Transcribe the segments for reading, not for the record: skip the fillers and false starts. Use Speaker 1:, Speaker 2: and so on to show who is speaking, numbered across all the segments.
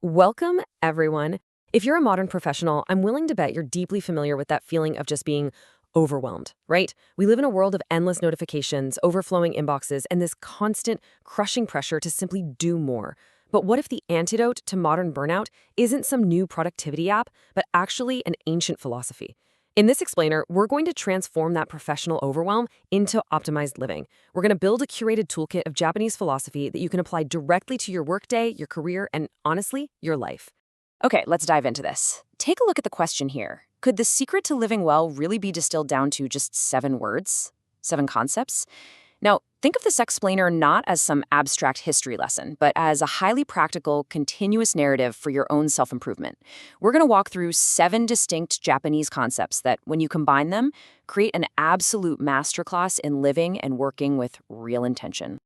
Speaker 1: Welcome, everyone. If you're a modern professional, I'm willing to bet you're deeply familiar with that feeling of just being overwhelmed, right? We live in a world of endless notifications, overflowing inboxes, and this constant, crushing pressure to simply do more. But what if the antidote to modern burnout isn't some new productivity app, but actually an ancient philosophy? In this explainer, we're going to transform that professional overwhelm into optimized living. We're going to build a curated toolkit of Japanese philosophy that you can apply directly to your workday, your career, and honestly, your life.
Speaker 2: Okay, let's dive into this. Take a look at the question here. Could the secret to living well really be distilled down to just 7 words? 7 concepts? Now, think of this explainer not as some abstract history lesson, but as a highly practical, continuous narrative for your own self-improvement. We're going to walk through 7 distinct Japanese concepts that, when you combine them, create an absolute masterclass in living and working with real intention.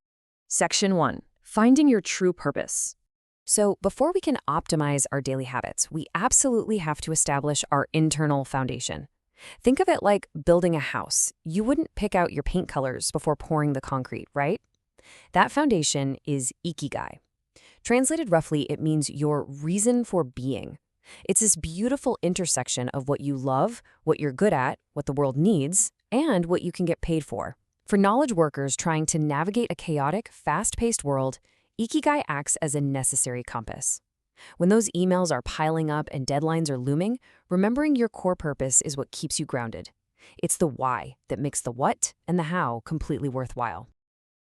Speaker 1: Section 1. Finding your true purpose. So, before we can optimize our daily habits, we absolutely have to establish our internal foundation. Think of it like building a house. You wouldn't pick out your paint colors before pouring the concrete, right? That foundation is Ikigai. Translated roughly, it means your reason for being. It's this beautiful intersection of what you love, what you're good at, what the world needs, and what you can get paid for. For knowledge workers trying to navigate a chaotic, fast-paced world, Ikigai acts as a necessary compass. When those emails are piling up and deadlines are looming, remembering your core purpose is what keeps you grounded. It's the why that makes the what and the how completely worthwhile.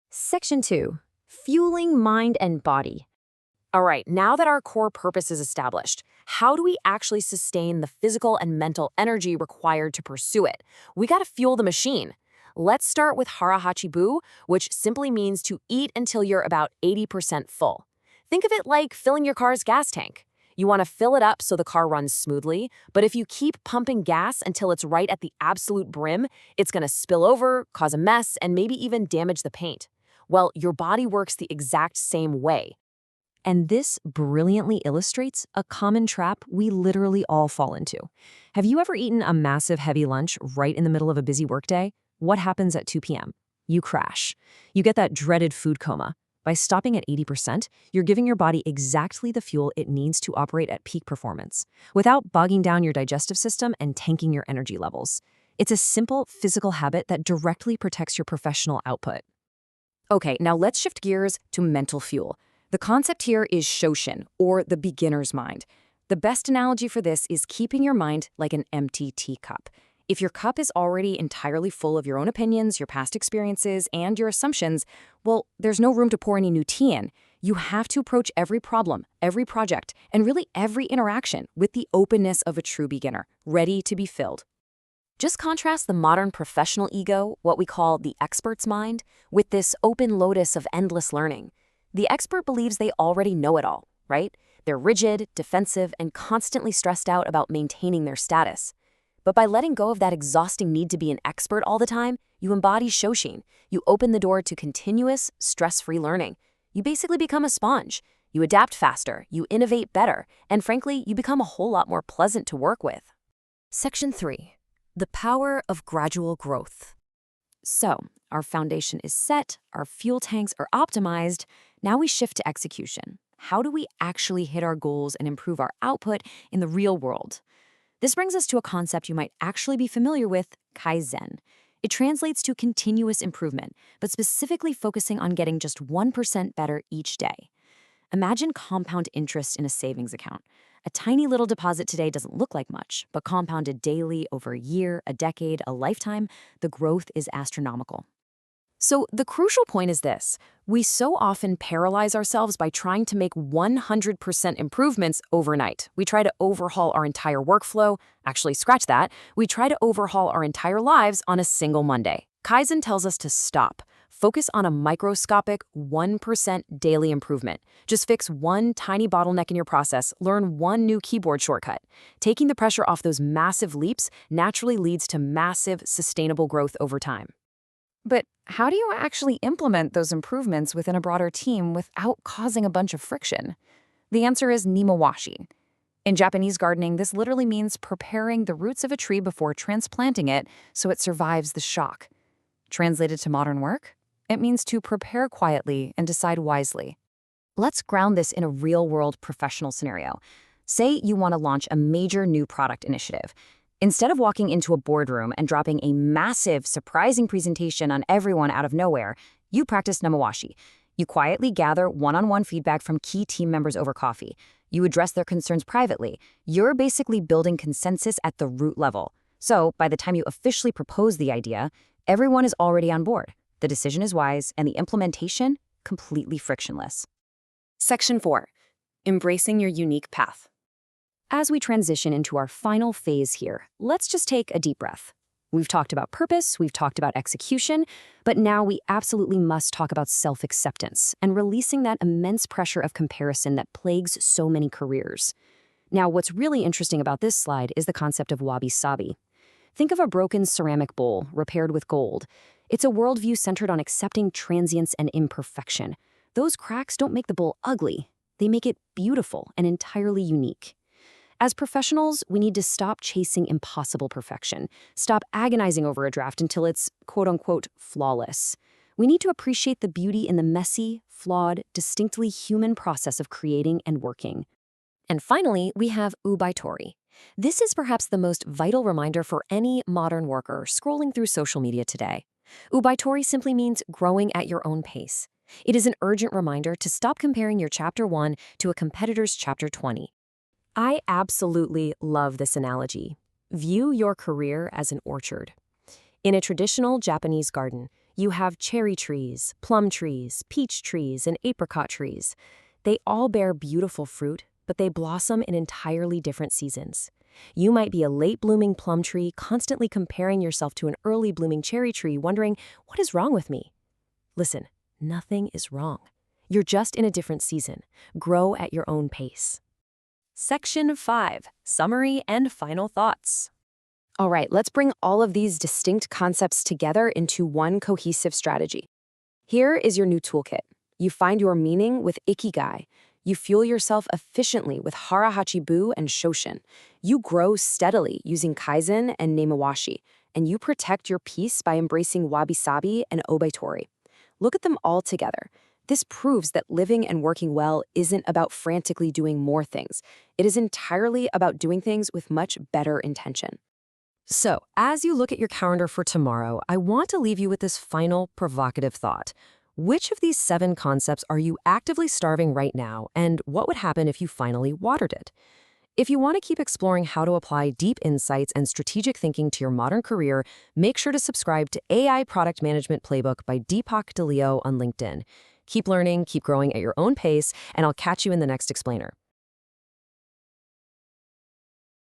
Speaker 3: Section 2. Fueling mind and body.
Speaker 2: All right, now that our core purpose is established, how do we actually sustain the physical and mental energy required to pursue it? We got to fuel the machine. Let's start with harahachibu, which simply means to eat until you're about 80% full. Think of it like filling your car's gas tank. You want to fill it up so the car runs smoothly, but if you keep pumping gas until it's right at the absolute brim, it's going to spill over, cause a mess, and maybe even damage the paint. Well, your body works the exact same way.
Speaker 3: And this brilliantly illustrates a common trap we literally all fall into. Have you ever eaten a massive heavy lunch right in the middle of a busy workday? What happens at 2 p.m.? You crash. You get that dreaded food coma. By stopping at 80%, you're giving your body exactly the fuel it needs to operate at peak performance, without bogging down your digestive system and tanking your energy levels. It's a simple physical habit that directly protects your professional output.
Speaker 2: Okay, now let's shift gears to mental fuel. The concept here is shoshin, or the beginner's mind. The best analogy for this is keeping your mind like an empty teacup. If your cup is already entirely full of your own opinions, your past experiences, and your assumptions, well, there's no room to pour any new tea in. You have to approach every problem, every project, and really every interaction with the openness of a true beginner, ready to be filled. Just contrast the modern professional ego, what we call the expert's mind, with this open lotus of endless learning. The expert believes they already know it all, right? They're rigid, defensive, and constantly stressed out about maintaining their status. But by letting go of that exhausting need to be an expert all the time, you embody shoshin. You open the door to continuous, stress-free learning. You basically become a sponge. You adapt faster, you innovate better, and frankly, you become a whole lot more pleasant to work with.
Speaker 3: Section 3. The power of gradual growth.
Speaker 2: So, our foundation is set, our fuel tanks are optimized. Now we shift to execution. How do we actually hit our goals and improve our output in the real world? This brings us to a concept you might actually be familiar with, Kaizen. It translates to continuous improvement, but specifically focusing on getting just 1% better each day. Imagine compound interest in a savings account. A tiny little deposit today doesn't look like much, but compounded daily over a year, a decade, a lifetime, the growth is astronomical. So the crucial point is this. We so often paralyze ourselves by trying to make 100% improvements overnight. We try to overhaul our entire workflow. Actually, scratch that. We try to overhaul our entire lives on a single Monday. Kaizen tells us to stop. Focus on a microscopic 1% daily improvement. Just fix one tiny bottleneck in your process. Learn one new keyboard shortcut. Taking the pressure off those massive leaps naturally leads to massive, sustainable growth over time.
Speaker 4: But how do you actually implement those improvements within a broader team without causing a bunch of friction? The answer is nimawashi. In Japanese gardening, this literally means preparing the roots of a tree before transplanting it so it survives the shock. Translated to modern work, it means to prepare quietly and decide wisely.
Speaker 2: Let's ground this in a real-world professional scenario. Say you want to launch a major new product initiative. Instead of walking into a boardroom and dropping a massive, surprising presentation on everyone out of nowhere, you practice namawashi. You quietly gather one-on-one feedback from key team members over coffee. You address their concerns privately. You're basically building consensus at the root level. So, by the time you officially propose the idea, everyone is already on board. The decision is wise, and the implementation, completely frictionless.
Speaker 3: Section 4. Embracing your unique path. As we transition into our final phase here, let's just take a deep breath. We've talked about purpose, we've talked about execution, but now we absolutely must talk about self-acceptance and releasing that immense pressure of comparison that plagues so many careers. Now, what's really interesting about this slide is the concept of wabi-sabi. Think of a broken ceramic bowl repaired with gold. It's a worldview centered on accepting transience and imperfection. Those cracks don't make the bowl ugly. They make it beautiful and entirely unique. As professionals, we need to stop chasing impossible perfection, stop agonizing over a draft until it's quote-unquote flawless. We need to appreciate the beauty in the messy, flawed, distinctly human process of creating and working. And finally, we have ubaitori. This is perhaps the most vital reminder for any modern worker scrolling through social media today. Ubaitori simply means growing at your own pace. It is an urgent reminder to stop comparing your Chapter 1 to a competitor's Chapter 20. I absolutely love this analogy. View your career as an orchard. In a traditional Japanese garden, you have cherry trees, plum trees, peach trees, and apricot trees. They all bear beautiful fruit, but they blossom in entirely different seasons. You might be a late-blooming plum tree, constantly comparing yourself to an early-blooming cherry tree, wondering, what is wrong with me? Listen, nothing is wrong. You're just in a different season. Grow at your own pace. Section 5. Summary and final thoughts. All right, let's bring all of these distinct concepts together into one cohesive strategy. Here is your new toolkit. You find your meaning with Ikigai. You fuel yourself efficiently with Harahachi-bu and Shoshin. You grow steadily using Kaizen and Nemawashi. And you protect your peace by embracing wabi-sabi and obaitori. Look at them all together. This proves that living and working well isn't about frantically doing more things. It is entirely about doing things with much better intention. So, as you look at your calendar for tomorrow, I want to leave you with this final provocative thought. Which of these 7 concepts are you actively starving right now, and what would happen if you finally watered it? If you want to keep exploring how to apply deep insights and strategic thinking to your modern career, make sure to subscribe to AI Product Management Playbook by Deepak DeLeo on LinkedIn. Keep learning, keep growing at your own pace, and I'll catch you in the next explainer.